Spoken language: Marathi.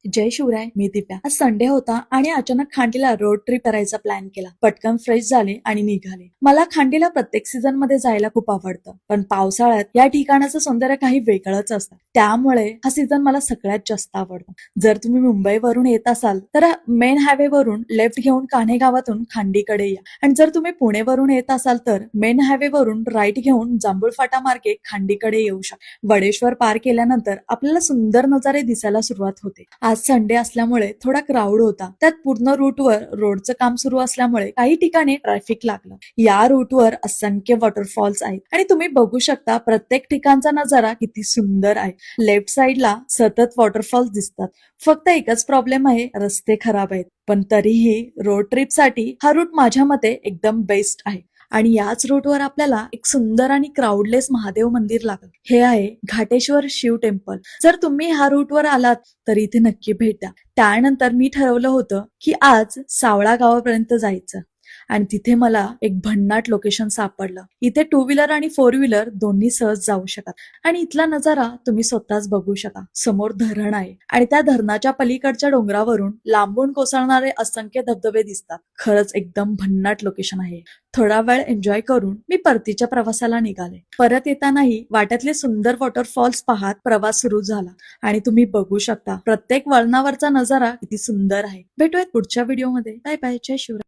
जय शिवराय, मी दिव्या. आज संडे होता आणि अचानक खांडीला रोड ट्रिप करायचा प्लॅन केला. पटकन फ्रेश झाले आणि निघाले. मला खांडीला प्रत्येक सीझन मध्ये जायला खूप आवडतं, पण पावसाळ्यात या ठिकाणाचं सौंदर्य काही वेगळंच असतं. त्यामुळे हा सीझन मला सगळ्यात जास्त आवडतो. जर तुम्ही मुंबईवरून येत असाल तर मेन हायवे वरून लेफ्ट घेऊन कान्हे गावातून खांडीकडे या, आणि जर तुम्ही पुणेवरून येत असाल तर मेन हायवे वरून राईट घेऊन जांभूळ फाटा मार्गे खांडीकडे येऊ शकता. वडेश्वर पार केल्यानंतर आपल्याला सुंदर नजारे दिसायला सुरुवात होते. आज संडे असल्यामुळे थोडा क्राऊड होता. त्यात पूर्ण रूटवर रोडचं काम सुरू असल्यामुळे काही ठिकाणी ट्रॅफिक लागलं. या रूटवर असंख्य वॉटरफॉल्स आहेत आणि तुम्ही बघू शकता प्रत्येक ठिकाणचा नजारा किती सुंदर आहे. लेफ्ट साइडला सतत वॉटरफॉल्स दिसतात. फक्त एकच प्रॉब्लेम आहे, रस्ते खराब आहेत. पण तरीही रोड ट्रिप साठी हा रूट माझ्या मते एकदम बेस्ट आहे. आणि याच रूटवर आपल्याला एक सुंदर आणि क्राऊडलेस महादेव मंदिर लागलं. हे आहे घाटेश्वर शिव टेम्पल. जर तुम्ही ह्या रूटवर आलात तर इथे नक्की भेट द्या. त्यानंतर मी ठरवलं होतं की आज सावळा गावापर्यंत जायचं, आणि तिथे मला एक भन्नाट लोकेशन सापडलं. इथे टू व्हीलर आणि फोर व्हीलर दोन्ही सहज जाऊ शकतात आणि इथला नजारा तुम्ही स्वतःच बघू शकता. समोर धरण आहे आणि त्या धरणाच्या पलीकडच्या डोंगरावरून लांबून कोसळणारे असंख्य धबधबे दिसतात. खरंच एकदम भन्नाट लोकेशन आहे. थोडा वेळ एन्जॉय करून मी परतीच्या प्रवासाला निघाले. परत येतानाही वाट्यातले सुंदर वॉटरफॉल्स पाहत प्रवास सुरू झाला. आणि तुम्ही बघू शकता प्रत्येक वळणावरचा नजारा किती सुंदर आहे. भेटूयात पुढच्या व्हिडिओमध्ये. Bye bye. जय शिवराय.